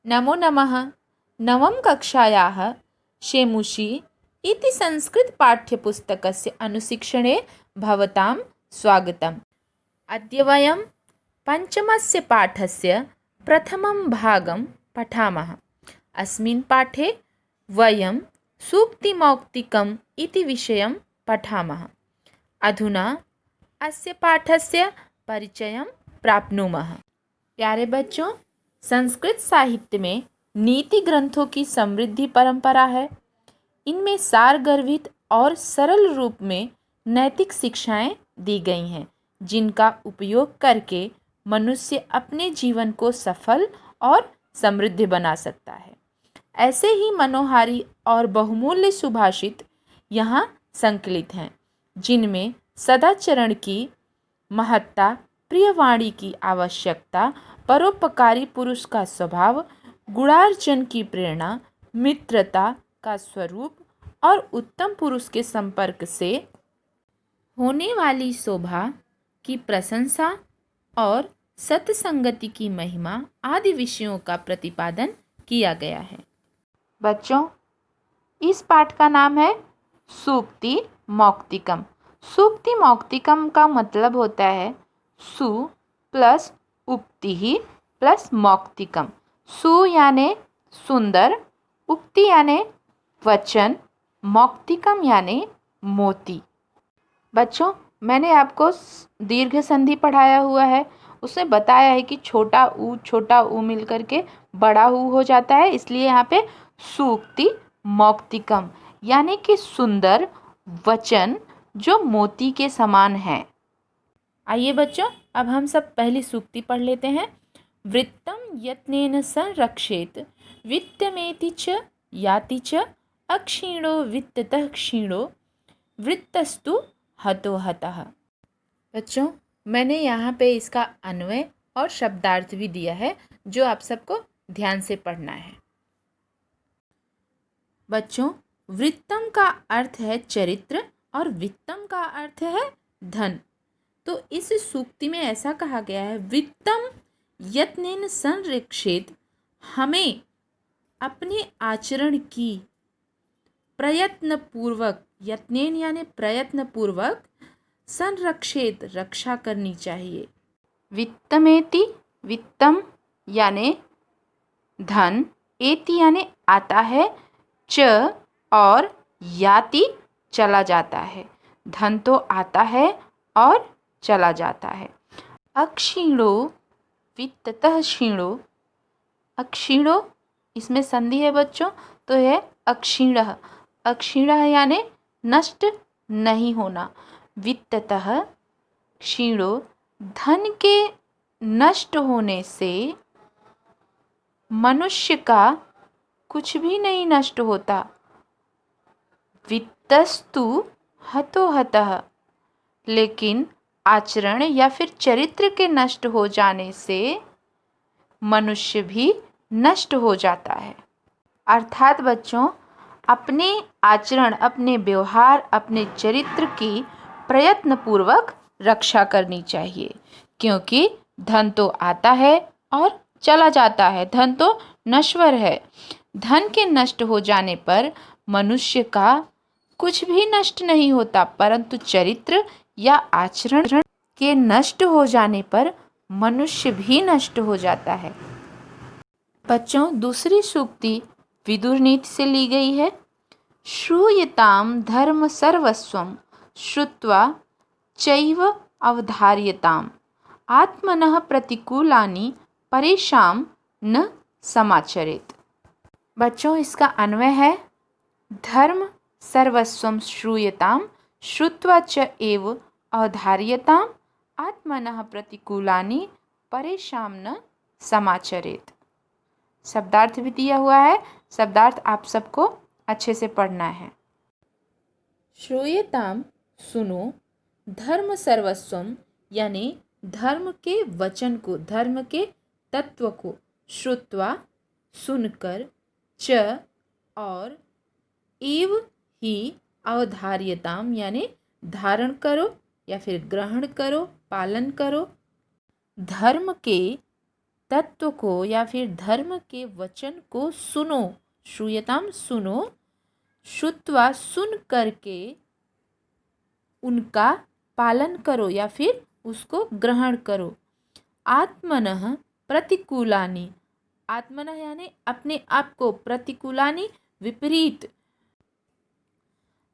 नमो नमः। नवम कक्षायाः शेमुषी इति संस्कृतपाठ्यपुस्तकस्य अनुशिक्षणे भवतां स्वागतम्। अद्य वयं पञ्चमस्य पाठस्य प्रथमं भागं पठामः। अस्मिन् पाठे वयं सूक्तिमौक्तिकम् इति विषयं पठामः। अधुना अस्य पाठस्य परिचयं प्राप्नुमः। प्यारे बच्चों, संस्कृत साहित्य में नीति ग्रंथों की समृद्धि परंपरा है। इनमें सारगर्भित और सरल रूप में नैतिक शिक्षाएं दी गई हैं, जिनका उपयोग करके मनुष्य अपने जीवन को सफल और समृद्ध बना सकता है। ऐसे ही मनोहारी और बहुमूल्य सुभाषित यहाँ संकलित हैं, जिनमें सदाचरण की महत्ता, प्रियवाणी की आवश्यकता, परोपकारी पुरुष का स्वभाव, गुणार्जन की प्रेरणा, मित्रता का स्वरूप और उत्तम पुरुष के संपर्क से होने वाली शोभा की प्रशंसा और सत्संगति की महिमा आदि विषयों का प्रतिपादन किया गया है। बच्चों, इस पाठ का नाम है सूक्ति मौक्तिकम। सूक्ति मौक्तिकम का मतलब होता है सु प्लस उक्ति ही प्लस मौक्तिकम। सु यानी सुंदर, उक्ति यानी वचन, मौक्तिकम यानी मोती। बच्चों, मैंने आपको दीर्घ संधि पढ़ाया हुआ है। उसमें बताया है कि छोटा ऊ मिलकर के बड़ा ऊ हो जाता है, इसलिए यहाँ पे सूक्ति मौक्तिकम यानी कि सुंदर वचन जो मोती के समान है। आइए बच्चों, अब हम सब पहली सूक्ति पढ़ लेते हैं। वृत्तम यत्नेन संरक्षेत वित्तमेति च याति च अक्षीणो वित्ततः क्षीणो वृत्तस्तु हतो हतः। बच्चों, मैंने यहाँ पे इसका अन्वय और शब्दार्थ भी दिया है, जो आप सबको ध्यान से पढ़ना है। बच्चों, वृत्तम का अर्थ है चरित्र और वित्तम का अर्थ है धन। तो इस सूक्ति में ऐसा कहा गया है, वित्तम यत्नेन संरक्षेत, हमें अपने आचरण की प्रयत्नपूर्वक, यत्नेन यानी प्रयत्नपूर्वक, संरक्षेत रक्षा करनी चाहिए। वित्तमेति, वित्तम यानी धन, एति यानी आता है, च और याति चला जाता है। धन तो आता है और चला जाता है। अक्षीणो वित्ततः क्षीणो, अक्षीणो इसमें संधि है बच्चों, तो है अक्षीणः। अक्षीणः यानी नष्ट नहीं होना। वित्ततः क्षीणो, धन के नष्ट होने से मनुष्य का कुछ भी नहीं नष्ट होता। वित्तस्तु हतो हतः, लेकिन आचरण या फिर चरित्र के नष्ट हो जाने से मनुष्य भी नष्ट हो जाता है। अर्थात बच्चों, अपने आचरण, अपने व्यवहार, अपने चरित्र की प्रयत्नपूर्वक रक्षा करनी चाहिए, क्योंकि धन तो आता है और चला जाता है। धन तो नश्वर है। धन के नष्ट हो जाने पर मनुष्य का कुछ भी नष्ट नहीं होता, परंतु चरित्र या आचरण के नष्ट हो जाने पर मनुष्य भी नष्ट हो जाता है। बच्चों, दूसरी सूक्ति विदुर नीति से ली गई है। श्रूयताम धर्म सर्वस्वम श्रुत्वा चैव अवधार्यताम आत्मनः प्रतिकूलानि परेषां न समाचरेत। बच्चों, इसका अन्वय है, धर्म सर्वस्वम श्रूयताम श्रुत्वा च एव अवधार्यताम आत्मनः प्रतिकूलानि परेषां न समाचरेत। शब्दार्थ भी दिया हुआ है, शब्दार्थ आप सबको अच्छे से पढ़ना है। श्रूयताम सुनो, धर्म सर्वस्वम यानी धर्म के वचन को, धर्म के तत्व को, श्रुत्वा सुनकर, च और एव ही अवधार्यताम यानी धारण करो या फिर ग्रहण करो, पालन करो। धर्म के तत्व को या फिर धर्म के वचन को सुनो, श्रूयताम सुनो, श्रुत्वा सुन करके उनका पालन करो या फिर उसको ग्रहण करो। आत्मनः प्रतिकूलानि, आत्मनः यानी अपने आप को, प्रतिकूलानि विपरीत,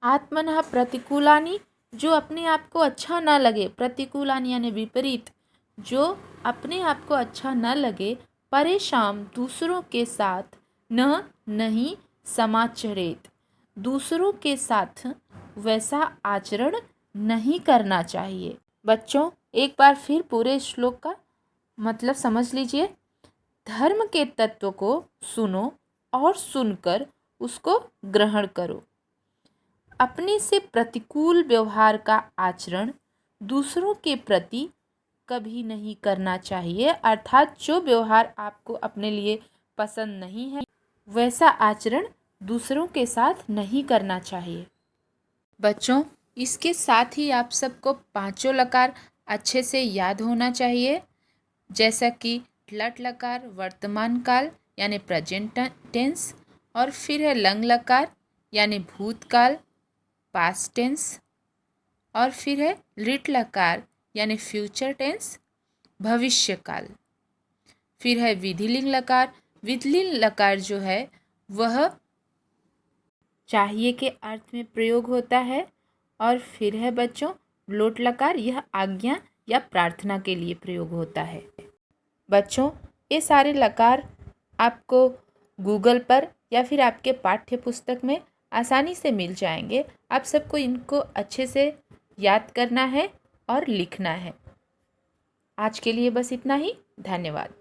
आत्मनः प्रतिकूलानि जो अपने आप को अच्छा ना लगे, प्रतिकूलानि यानी विपरीत, जो अपने आप को अच्छा न लगे, परेशान दूसरों के साथ नहीं समाचरेत, दूसरों के साथ वैसा आचरण नहीं करना चाहिए। बच्चों एक बार फिर पूरे श्लोक का मतलब समझ लीजिए। धर्म के तत्व को सुनो और सुनकर उसको ग्रहण करो। अपने से प्रतिकूल व्यवहार का आचरण दूसरों के प्रति कभी नहीं करना चाहिए, अर्थात जो व्यवहार आपको अपने लिए पसंद नहीं है वैसा आचरण दूसरों के साथ नहीं करना चाहिए। बच्चों इसके साथ ही आप सबको पांचों लकार अच्छे से याद होना चाहिए, जैसा कि लट लकार वर्तमान काल यानी प्रेजेंट टेंस, और फिर है लंग लकार यानी भूतकाल पास्ट टेंस, और फिर है लिट लकार यानी फ्यूचर टेंस भविष्य काल, फिर है विधिलिंग लकार, विधिलिंग लकार जो है वह चाहिए के अर्थ में प्रयोग होता है, और फिर है बच्चों लोट लकार, यह आज्ञा या प्रार्थना के लिए प्रयोग होता है। बच्चों ये सारे लकार आपको गूगल पर या फिर आपके पाठ्य पुस्तक में आसानी से मिल जाएंगे। आप सबको इनको अच्छे से याद करना है और लिखना है। आज के लिए बस इतना ही। धन्यवाद।